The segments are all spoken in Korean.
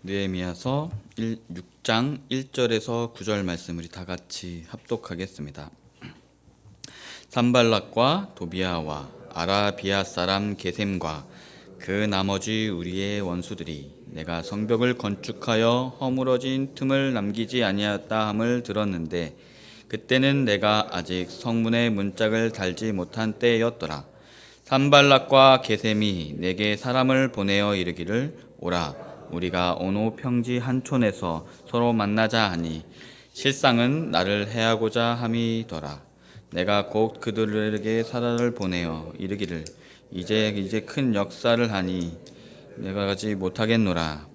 느헤미야서 6장 1절에서 9절 말씀 우리 다 같이 합독하겠습니다. 산발락과 도비아와 아라비아 사람 게셈과 그 나머지 우리의 원수들이 내가 성벽을 건축하여 허물어진 틈을 남기지 아니하였다 함을 들었는데 그때는 내가 아직 성문에 문짝을 달지 못한 때였더라. 산발락과 게셈이 내게 사람을 보내어 이르기를 오라 우리가 어느 평지 한 촌에서 서로 만나자 하니 실상은 나를 해하고자 함이더라. 내가 곧 그들에게 사람을 보내어 이르기를 이제 큰 역사를 하니 내가 가지 못하겠노라.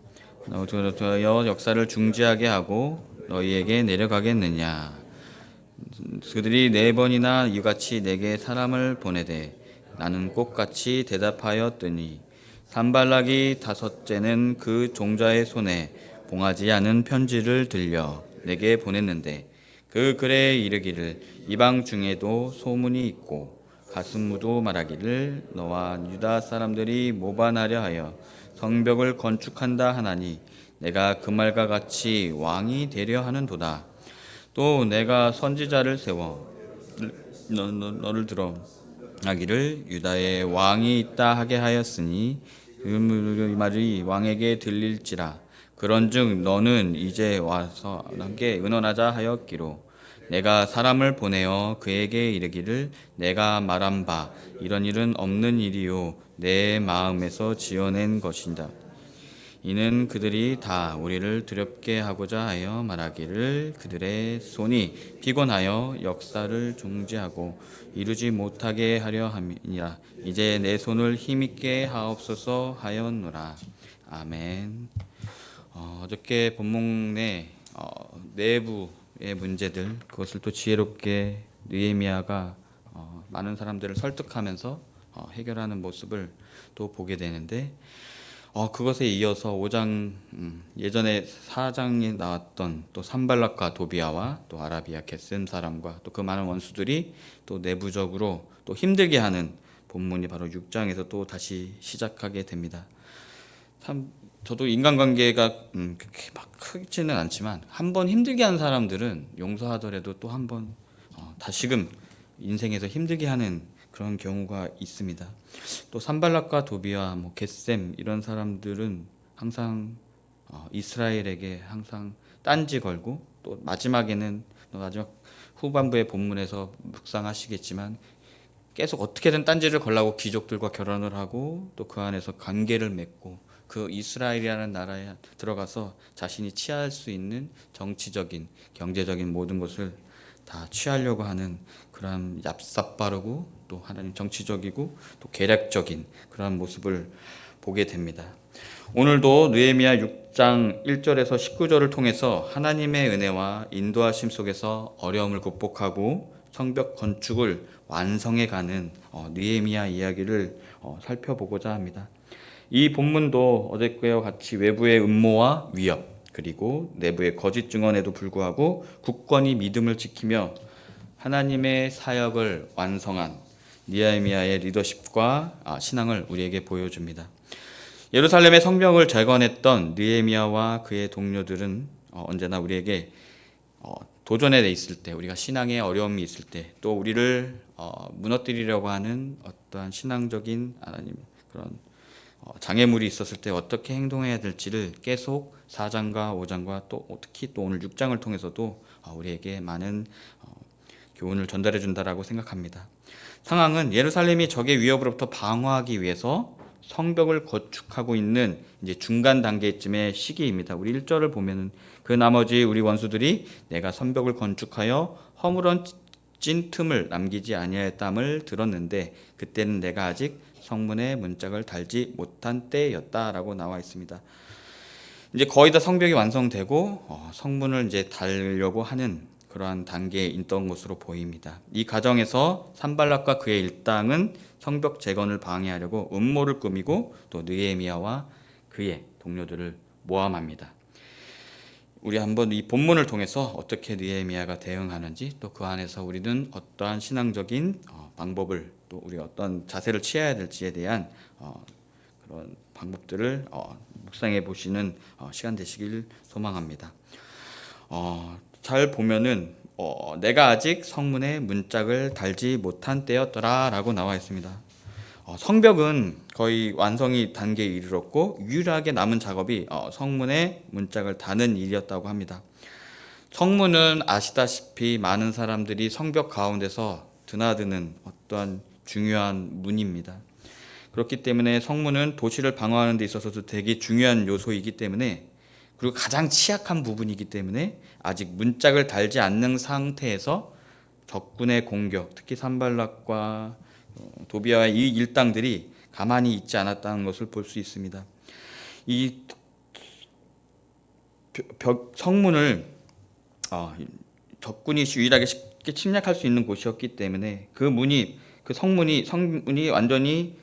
너희여 역사를 중지하게 하고 너희에게 내려가겠느냐. 그들이 4번이나 이같이 내게 사람을 보내되 나는 꽃같이 대답하였더니 산발락이 5째는 그 종자의 손에 봉하지 않은 편지를 들려 내게 보냈는데 그 글에 이르기를 이방 중에도 소문이 있고 가슴무도 말하기를 너와 유다 사람들이 모반하려 하여 성벽을 건축한다 하나니 내가 그 말과 같이 왕이 되려 하는도다. 또 내가 선지자를 세워 너를 들어 하기를 유다에 왕이 있다 하게 하였으니 그 말이 왕에게 들릴지라. 그런즉 너는 이제 와서 함께 의논하자 하였기로 내가 사람을 보내어 그에게 이르기를 내가 말한 바 이런 일은 없는 일이요 내 마음에서 지어낸 것이다. 이는 그들이 다 우리를 두렵게 하고자 하여 말하기를 그들의 손이 피곤하여 역사를 중지하고 이루지 못하게 하려 함이라. 이제 내 손을 힘있게 하옵소서 하였노라. 아멘. 어저께 본문 내 내부의 문제들 그것을 또 지혜롭게 느헤미야가 많은 사람들을 설득하면서 해결하는 모습을 또 보게 되는데 그것에 이어서 5장 예전에 4장에 나왔던 또 산발락과 도비아와 또 아라비아 게셈 사람과 또 그 많은 원수들이 또 내부적으로 또 힘들게 하는 본문이 바로 6장에서 또 다시 시작하게 됩니다. 참 저도 인간관계가 그렇게 막 크지는 않지만 한번 힘들게 한 사람들은 용서하더라도 또 한번 다시금 인생에서 힘들게 하는 그런 경우가 있습니다. 또 산발락과 도비아, 게셈 이런 사람들은 항상 이스라엘에게 항상 딴지 걸고 또 마지막에는 마지막 후반부의 본문에서 묵상하시겠지만 계속 어떻게든 딴지를 걸라고 귀족들과 결혼을 하고 또 그 안에서 관계를 맺고 그 이스라엘이라는 나라에 들어가서 자신이 취할 수 있는 정치적인 경제적인 모든 것을 다 취하려고 하는 그런 얍삽바르고 또 하나님 정치적이고 또 계략적인 그런 모습을 보게 됩니다. 오늘도 느헤미야 6장 1절에서 19절을 통해서 하나님의 은혜와 인도하심 속에서 어려움을 극복하고 성벽 건축을 완성해 가는 느헤미야 이야기를 살펴보고자 합니다. 이 본문도 어제와 같이 외부의 음모와 위협 그리고 내부의 거짓 증언에도 불구하고 굳건히 믿음을 지키며 하나님의 사역을 완성한 느헤미야의 리더십과 신앙을 우리에게 보여줍니다. 예루살렘의 성벽을 재건했던 느헤미야와 그의 동료들은 언제나 우리에게 도전에 있을 때, 우리가 신앙에 어려움이 있을 때, 또 우리를 무너뜨리려고 하는 어떠한 신앙적인 하나님 그런 장애물이 있었을 때 어떻게 행동해야 될지를 계속 4장과 5장과 또 특히 또 오늘 6장을 통해서도 우리에게 많은 교훈을 전달해 준다라고 생각합니다. 상황은 예루살렘이 적의 위협으로부터 방어하기 위해서 성벽을 건축하고 있는 이제 중간 단계쯤의 시기입니다. 우리 1절을 보면은 그 나머지 우리 원수들이 내가 성벽을 건축하여 허물어진 틈을 남기지 아니하였담을 들었는데 그때는 내가 아직 성문에 문짝을 달지 못한 때였다라고 나와 있습니다. 이제 거의 다 성벽이 완성되고 성문을 이제 달려고 하는 그러한 단계에 있던 것으로 보입니다. 이 과정에서 산발락과 그의 일당은 성벽 재건을 방해하려고 음모를 꾸미고 또 느헤미야와 그의 동료들을 모함합니다. 우리 한번 이 본문을 통해서 어떻게 느헤미야가 대응하는지 또 그 안에서 우리는 어떠한 신앙적인 방법을 또 우리가 어떤 자세를 취해야 될지에 대한 그런 방법들을 묵상해 보시는 시간 되시길 소망합니다. 잘 보면은 내가 아직 성문에 문짝을 달지 못한 때였더라라고 나와 있습니다. 성벽은 거의 완성이 단계에 이르렀고 유일하게 남은 작업이 성문에 문짝을 다는 일이었다고 합니다. 성문은 아시다시피 많은 사람들이 성벽 가운데서 드나드는 어떠한 중요한 문입니다. 그렇기 때문에 성문은 도시를 방어하는 데 있어서도 되게 중요한 요소이기 때문에, 그리고 가장 취약한 부분이기 때문에 아직 문짝을 달지 않는 상태에서 적군의 공격, 특히 산발락과 도비아의 이 일당들이 가만히 있지 않았다는 것을 볼 수 있습니다. 이 성문을 적군이 유일하게 쉽게 침략할 수 있는 곳이었기 때문에 그 성문이 완전히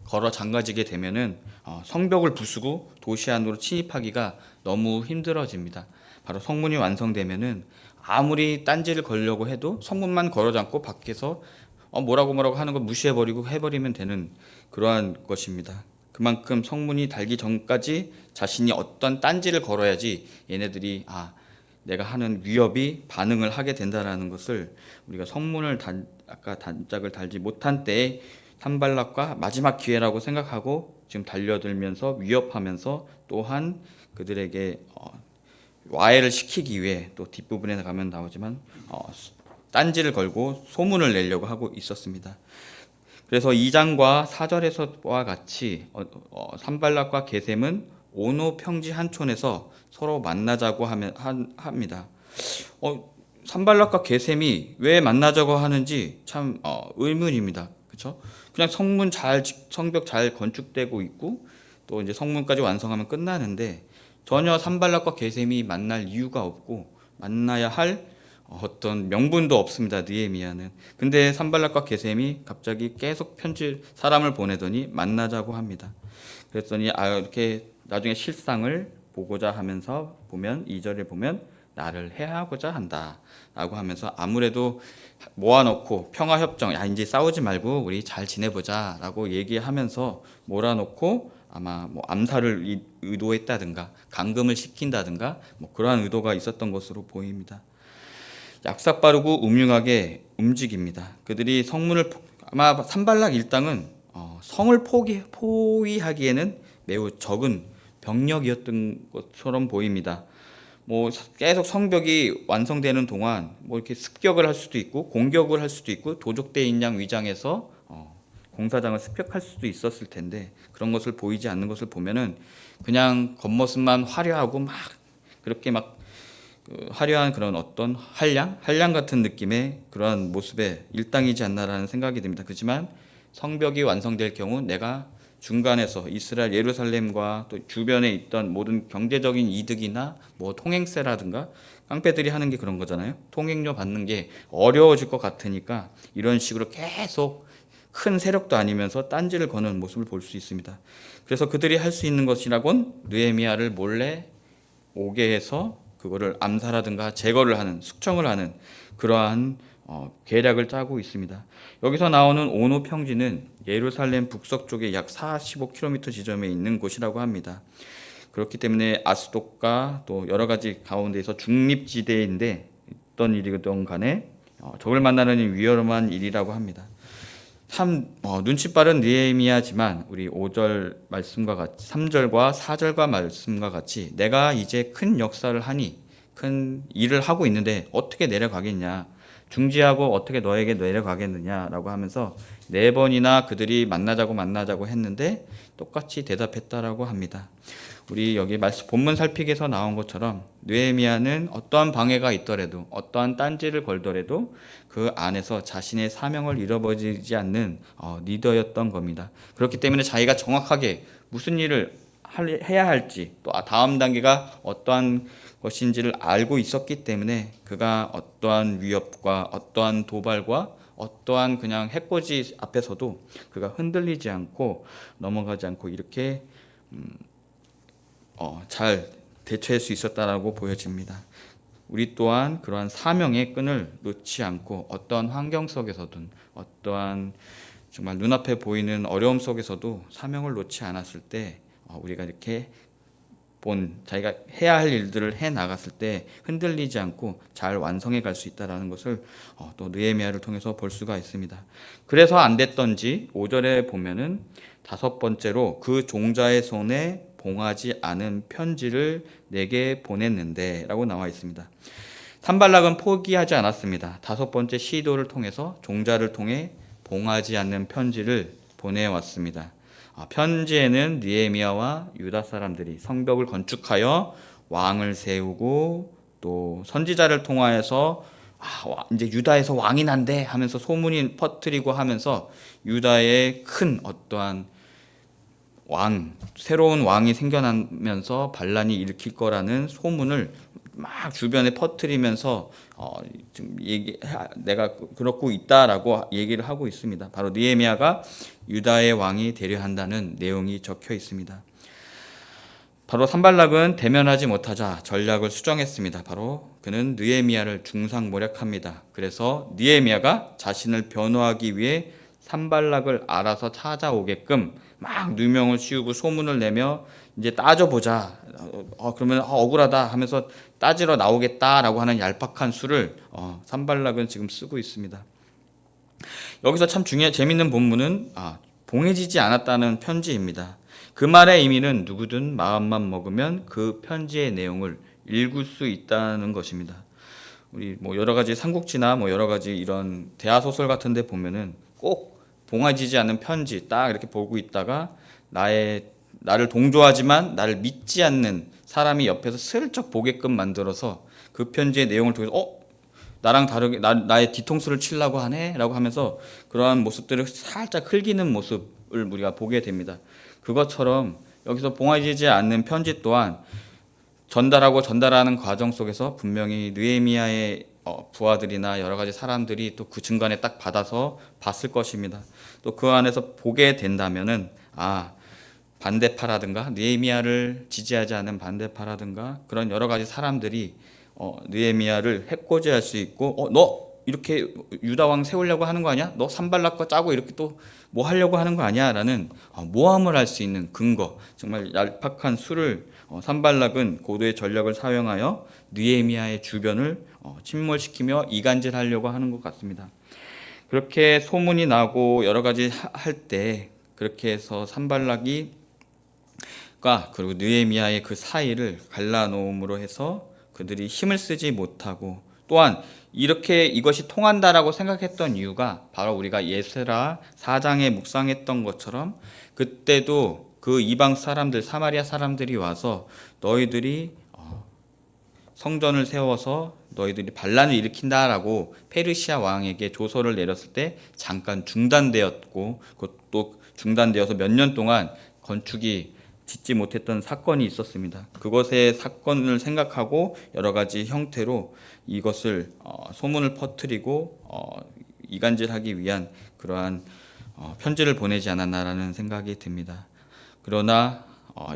걸어 잠가지게 되면은 성벽을 부수고 도시 안으로 침입하기가 너무 힘들어집니다. 바로 성문이 완성되면은 아무리 딴지를 걸려고 해도 성문만 걸어 잠고 밖에서 뭐라고 하는 걸 무시해버리고 해버리면 되는 그러한 것입니다. 그만큼 성문이 달기 전까지 자신이 어떤 딴지를 걸어야지 얘네들이 내가 하는 위협이 반응을 하게 된다라는 것을, 우리가 성문을 아까 단짝을 달지 못한 때에 산발락과 마지막 기회라고 생각하고 지금 달려들면서 위협하면서 또한 그들에게 와해를 시키기 위해, 또 뒷부분에 가면 나오지만 딴지를 걸고 소문을 내려고 하고 있었습니다. 그래서 2장과 4절에서와 같이 산발락과 게셈은 오노 평지 한촌에서 서로 만나자고 합니다. 산발락과 게셈이 왜 만나자고 하는지 참 의문입니다. 그렇죠? 그냥 성벽 잘 건축되고 있고 또 이제 성문까지 완성하면 끝나는데 전혀 산발락과 게셈이 만날 이유가 없고 만나야 할 어떤 명분도 없습니다. 느헤미야는. 근데 산발락과 게셈이 갑자기 계속 사람을 보내더니 만나자고 합니다. 그랬더니 이렇게 나중에 실상을 보고자 하면서 보면 2절에 보면 나를 해하고자 한다라고 하면서 아무래도 모아놓고 평화협정, 이제 싸우지 말고 우리 잘 지내보자라고 얘기하면서 몰아놓고 아마 암살을 의도했다든가 감금을 시킨다든가 그러한 의도가 있었던 것으로 보입니다. 약삭빠르고 음흉하게 움직입니다. 그들이 아마 산발락 일당은 성을 포위하기에는 매우 적은 병력이었던 것처럼 보입니다. 계속 성벽이 완성되는 동안 이렇게 습격을 할 수도 있고 공격을 할 수도 있고 도적대인 양 위장해서 공사장을 습격할 수도 있었을 텐데 그런 것을 보이지 않는 것을 보면은 그냥 겉모습만 화려하고 그렇게 화려한 그런 어떤 한량 같은 느낌의 그러한 모습의 일당이지 않나라는 생각이 듭니다. 그렇지만 성벽이 완성될 경우 내가 중간에서 이스라엘 예루살렘과 또 주변에 있던 모든 경제적인 이득이나 통행세라든가 깡패들이 하는 게 그런 거잖아요. 통행료 받는 게 어려워질 것 같으니까 이런 식으로 계속 큰 세력도 아니면서 딴지를 거는 모습을 볼 수 있습니다. 그래서 그들이 할 수 있는 것이라곤 느헤미야를 몰래 오게 해서 그거를 암살하든가 제거를 하는, 숙청을 하는 그러한 계략을 짜고 있습니다. 여기서 나오는 오노 평지는 예루살렘 북서쪽에 약 45km 지점에 있는 곳이라고 합니다. 그렇기 때문에 아스돗과 또 여러 가지 가운데에서 중립지대인데 어떤 일이든 간에 적을 만나는 위험한 일이라고 합니다. 참 눈치 빠른 느헤미야지만 우리 5절 말씀과 같이 3절과 4절과 말씀과 같이 내가 이제 큰 역사를 하니 큰 일을 하고 있는데 어떻게 내려가겠냐, 중지하고 어떻게 너에게 내려가겠느냐라고 하면서 4번이나 그들이 만나자고 했는데 똑같이 대답했다라고 합니다. 우리 여기 본문 살피기에서 나온 것처럼 느헤미야는 어떠한 방해가 있더라도 어떠한 딴지를 걸더라도 그 안에서 자신의 사명을 잃어버리지 않는 리더였던 겁니다. 그렇기 때문에 자기가 정확하게 무슨 일을 해야 할지 또 다음 단계가 어떠한 것인지를 알고 있었기 때문에 그가 어떠한 위협과 어떠한 도발과 어떠한 그냥 해코지 앞에서도 그가 흔들리지 않고 넘어가지 않고 이렇게 잘 대처할 수 있었다라고 보여집니다. 우리 또한 그러한 사명의 끈을 놓지 않고 어떠한 환경 속에서든 어떠한 정말 눈앞에 보이는 어려움 속에서도 사명을 놓지 않았을 때 우리가 이렇게 자기가 해야 할 일들을 해 나갔을 때 흔들리지 않고 잘 완성해 갈 수 있다라는 것을 또 느헤미야를 통해서 볼 수가 있습니다. 그래서 안 됐던지 5절에 보면은 다섯 번째로 그 종자의 손에 봉하지 않은 편지를 내게 보냈는데 라고 나와 있습니다. 산발락은 포기하지 않았습니다. 다섯 번째 시도를 통해서 종자를 통해 봉하지 않는 편지를 보내왔습니다. 편지에는 느헤미야와 유다 사람들이 성벽을 건축하여 왕을 세우고 또 선지자를 통하여서 이제 유다에서 왕이 난대 하면서 소문이 퍼뜨리고 하면서 유다의 큰 어떠한 새로운 왕이 생겨나면서 반란이 일으킬 거라는 소문을 막 주변에 퍼뜨리면서 지금 내가 그렇고 있다라고 얘기를 하고 있습니다. 바로 느헤미야가 유다의 왕이 되려 한다는 내용이 적혀 있습니다. 바로 산발락은 대면하지 못하자 전략을 수정했습니다. 바로 그는 느헤미야를 중상모략합니다. 그래서 느헤미야가 자신을 변호하기 위해 산발락을 알아서 찾아오게끔 막 누명을 씌우고 소문을 내며 이제 따져보자. 그러면 억울하다 하면서 따지러 나오겠다라고 하는 얄팍한 수를 산발락은 지금 쓰고 있습니다. 여기서 참 재밌는 본문은 봉해지지 않았다는 편지입니다. 그 말의 의미는 누구든 마음만 먹으면 그 편지의 내용을 읽을 수 있다는 것입니다. 우리 여러 가지 삼국지나 여러 가지 이런 대하 소설 같은 데 보면은 꼭 봉해지지 않는 편지 딱 이렇게 보고 있다가 나를 동조하지만 나를 믿지 않는 사람이 옆에서 슬쩍 보게끔 만들어서 그 편지의 내용을 통해서 나랑 다르게 나의 뒤통수를 치려고 하네 라고 하면서 그러한 모습들을 살짝 흘기는 모습을 우리가 보게 됩니다. 그것처럼 여기서 봉해지지 않는 편지 또한 전달하는 과정 속에서 분명히 느헤미야의 부하들이나 여러 가지 사람들이 또 그 중간에 딱 받아서 봤을 것입니다. 또 그 안에서 보게 된다면은 반대파라든가 느헤미야를 지지하지 않는 반대파라든가 그런 여러 가지 사람들이 느헤미야를 해코지할 수 있고 너 이렇게 유다 왕 세우려고 하는 거 아니야? 너 산발락과 짜고 이렇게 또 뭐 하려고 하는 거 아니야? 라는 모함을 할 수 있는 근거, 정말 얄팍한 수를 산발락은 고도의 전략을 사용하여 느헤미야의 주변을 침몰시키며 이간질하려고 하는 것 같습니다. 그렇게 소문이 나고 여러 가지 할 때 그렇게 해서 산발락이 그리고 느헤미야의 그 사이를 갈라놓음으로 해서 그들이 힘을 쓰지 못하고 또한 이렇게 이것이 통한다라고 생각했던 이유가 바로 우리가 예스라 4장에 묵상했던 것처럼 그때도 그 이방 사람들 사마리아 사람들이 와서 너희들이 성전을 세워서 너희들이 반란을 일으킨다라고 페르시아 왕에게 조서를 내렸을 때 잠깐 중단되었고 그것도 중단되어서 몇 년 동안 건축이 짓지 못했던 사건이 있었습니다. 그것의 사건을 생각하고 여러 가지 형태로 이것을 소문을 퍼뜨리고 이간질하기 위한 그러한 편지를 보내지 않았나라는 생각이 듭니다. 그러나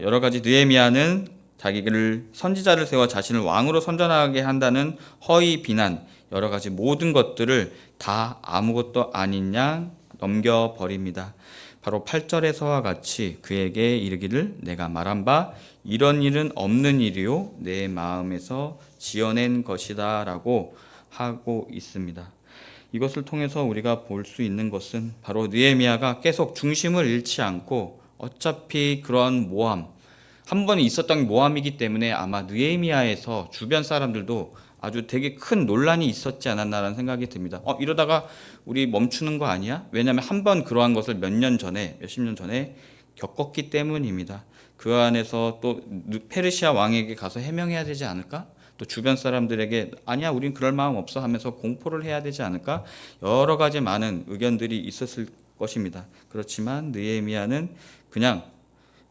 여러 가지 느헤미야는 자기를 선지자를 세워 자신을 왕으로 선전하게 한다는 허위 비난 여러 가지 모든 것들을 다 아무것도 아닌 양 넘겨버립니다. 바로 8절에서와 같이 그에게 이르기를 내가 말한 바 이런 일은 없는 일이요 내 마음에서 지어낸 것이다 라고 하고 있습니다. 이것을 통해서 우리가 볼 수 있는 것은 바로 느헤미야가 계속 중심을 잃지 않고 어차피 그런 모함 한 번에 있었던 모함이기 때문에 아마 느헤미야에서 주변 사람들도 아주 되게 큰 논란이 있었지 않았나라는 생각이 듭니다. 이러다가 우리 멈추는 거 아니야? 왜냐하면 한 번 그러한 것을 몇십 년 전에 겪었기 때문입니다. 그 안에서 또 페르시아 왕에게 가서 해명해야 되지 않을까? 또 주변 사람들에게 아니야 우린 그럴 마음 없어 하면서 공포를 해야 되지 않을까? 여러 가지 많은 의견들이 있었을 것입니다. 그렇지만 느헤미야는 그냥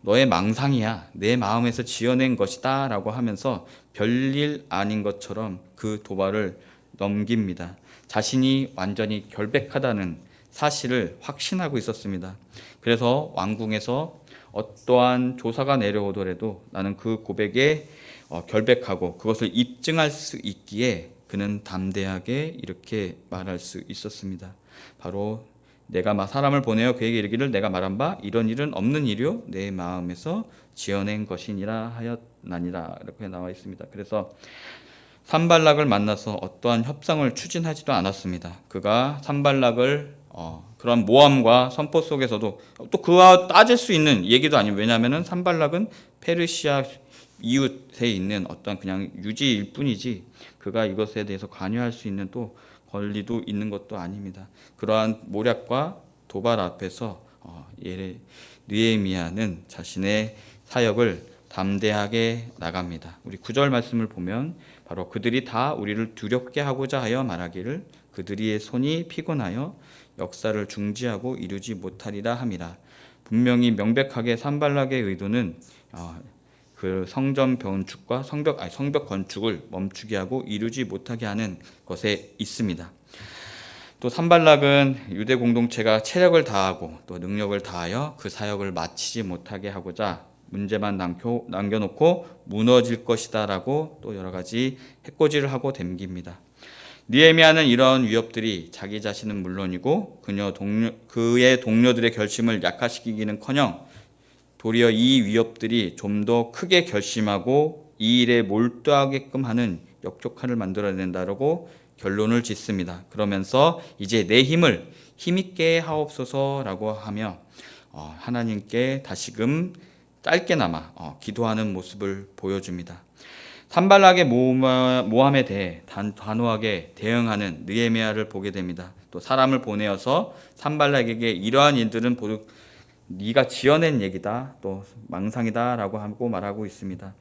너의 망상이야. 내 마음에서 지어낸 것이다. 라고 하면서 별일 아닌 것처럼 그 도발을 넘깁니다. 자신이 완전히 결백하다는 사실을 확신하고 있었습니다. 그래서 왕궁에서 어떠한 조사가 내려오더라도 나는 그 고백에 결백하고 그것을 입증할 수 있기에 그는 담대하게 이렇게 말할 수 있었습니다. 바로 내가 막 사람을 보내어 그에게 이르기를 내가 말한 바 이런 일은 없는 일이요 내 마음에서 지어낸 것이니라 하였나니라 이렇게 나와 있습니다. 그래서 산발락을 만나서 어떠한 협상을 추진하지도 않았습니다. 그가 산발락을 그런 모함과 선포 속에서도 또 그와 따질 수 있는 얘기도 아니에요. 왜냐하면 산발락은 페르시아 이웃에 있는 어떤 그냥 유지일 뿐이지 그가 이것에 대해서 관여할 수 있는 또 권리도 있는 것도 아닙니다. 그러한 모략과 도발 앞에서 느헤미야는 자신의 사역을 담대하게 나갑니다. 우리 9절 말씀을 보면 바로 그들이 다 우리를 두렵게 하고자 하여 말하기를 그들의 손이 피곤하여 역사를 중지하고 이루지 못하리라 함이라. 분명히 명백하게 산발락의 의도는 그 성전 건축과 성벽 건축을 멈추게 하고 이루지 못하게 하는 것에 있습니다. 또 산발락은 유대 공동체가 체력을 다하고 또 능력을 다하여 그 사역을 마치지 못하게 하고자 문제만 남겨놓고 무너질 것이다라고 또 여러 가지 해코지를 하고 댐깁니다. 느헤미야는 이런 위협들이 자기 자신은 물론이고 그의 동료들의 결심을 약화시키기는커녕 도리어 이 위협들이 좀 더 크게 결심하고 이 일에 몰두하게끔 하는 역효과를 만들어낸다라고 결론을 짓습니다. 그러면서 이제 내 힘을 힘있게 하옵소서라고 하며 하나님께 다시금 짧게나마 기도하는 모습을 보여줍니다. 산발락의 모함에 대해 단호하게 대응하는 느헤미야를 보게 됩니다. 또 사람을 보내어서 산발락에게 이러한 일들은 모두 네가 지어낸 얘기다, 또 망상이다라고 하고 말하고 있습니다.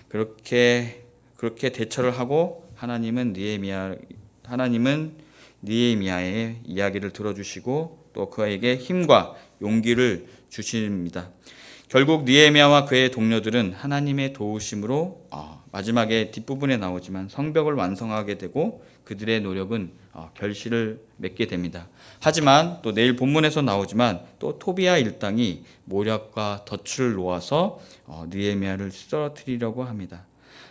그렇게 대처를 하고 하나님은 느헤미야의 이야기를 들어주시고 또 그에게 힘과 용기를 주십니다. 결국 느헤미야와 그의 동료들은 하나님의 도우심으로 마지막에 뒷부분에 나오지만 성벽을 완성하게 되고 그들의 노력은 결실을 맺게 됩니다. 하지만 또 내일 본문에서 나오지만 또 토비아 일당이 모략과 덫을 놓아서 느헤미야를 쓰러뜨리려고 합니다.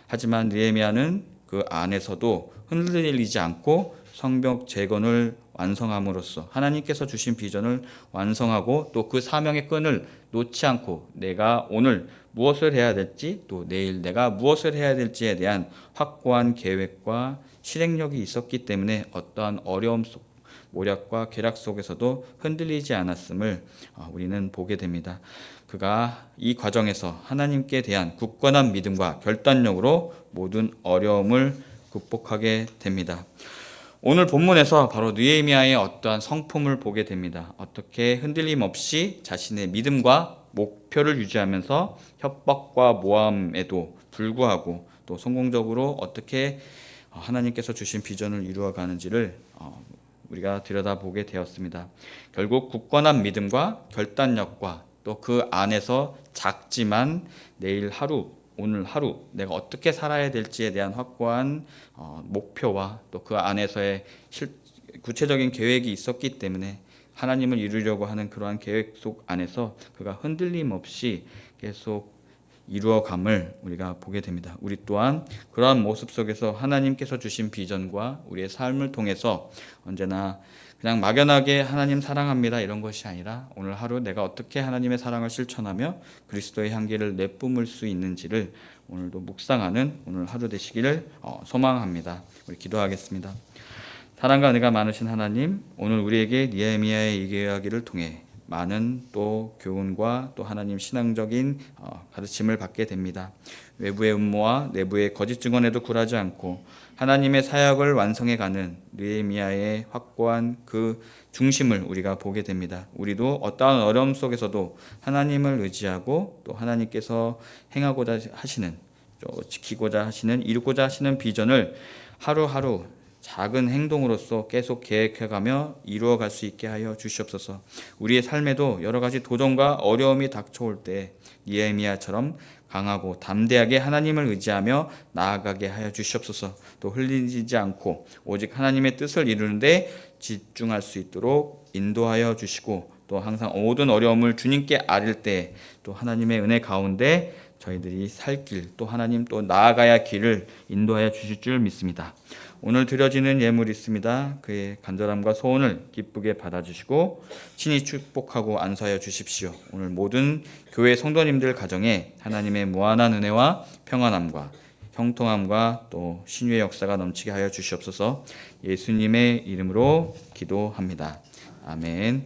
하지만 느헤미야는 그 안에서도 흔들리지 않고 성벽 재건을 완성함으로써 하나님께서 주신 비전을 완성하고 또 그 사명의 끈을 놓지 않고 내가 오늘 무엇을 해야 될지 또 내일 내가 무엇을 해야 될지에 대한 확고한 계획과 실행력이 있었기 때문에 어떠한 어려움 속 모략과 괴락 속에서도 흔들리지 않았음을 우리는 보게 됩니다. 그가 이 과정에서 하나님께 대한 굳건한 믿음과 결단력으로 모든 어려움을 극복하게 됩니다. 오늘 본문에서 바로 느헤미야의 어떠한 성품을 보게 됩니다. 어떻게 흔들림 없이 자신의 믿음과 목표를 유지하면서 협박과 모함에도 불구하고 또 성공적으로 어떻게 하나님께서 주신 비전을 이루어 가는지를 우리가 들여다보게 되었습니다. 결국 굳건한 믿음과 결단력과 또 그 안에서 작지만 오늘 하루 내가 어떻게 살아야 될지에 대한 확고한 목표와 또 그 안에서의 구체적인 계획이 있었기 때문에 하나님을 이루려고 하는 그러한 계획 속 안에서 그가 흔들림 없이 계속 이루어감을 우리가 보게 됩니다. 우리 또한 그러한 모습 속에서 하나님께서 주신 비전과 우리의 삶을 통해서 언제나 그냥 막연하게 하나님 사랑합니다 이런 것이 아니라 오늘 하루 내가 어떻게 하나님의 사랑을 실천하며 그리스도의 향기를 내뿜을 수 있는지를 오늘도 묵상하는 오늘 하루 되시기를 소망합니다. 우리 기도하겠습니다. 사랑과 은혜가 많으신 하나님, 오늘 우리에게 느헤미야의 이야기를 통해 많은 또 교훈과 또 하나님 신앙적인 가르침을 받게 됩니다. 외부의 음모와 내부의 거짓 증언에도 굴하지 않고 하나님의 사역을 완성해가는 느헤미야의 확고한 그 중심을 우리가 보게 됩니다. 우리도 어떠한 어려움 속에서도 하나님을 의지하고 또 하나님께서 행하고자 하시는, 지키고자 하시는, 이루고자 하시는 비전을 하루하루 작은 행동으로서 계속 계획해가며 이루어갈 수 있게 하여 주시옵소서. 우리의 삶에도 여러 가지 도전과 어려움이 닥쳐올 때 느헤미야처럼 강하고 담대하게 하나님을 의지하며 나아가게 하여 주시옵소서. 또 흘리지 않고 오직 하나님의 뜻을 이루는데 집중할 수 있도록 인도하여 주시고 또 항상 모든 어려움을 주님께 아릴 때 또 하나님의 은혜 가운데 저희들이 살 길, 또 하나님 또 나아가야 길을 인도하여 주실 줄 믿습니다. 오늘 드려지는 예물이 있습니다. 그의 간절함과 소원을 기쁘게 받아주시고 친히 축복하고 안수하여 주십시오. 오늘 모든 교회 성도님들 가정에 하나님의 무한한 은혜와 평안함과 형통함과 또 신유의 역사가 넘치게 하여 주시옵소서. 예수님의 이름으로 기도합니다. 아멘.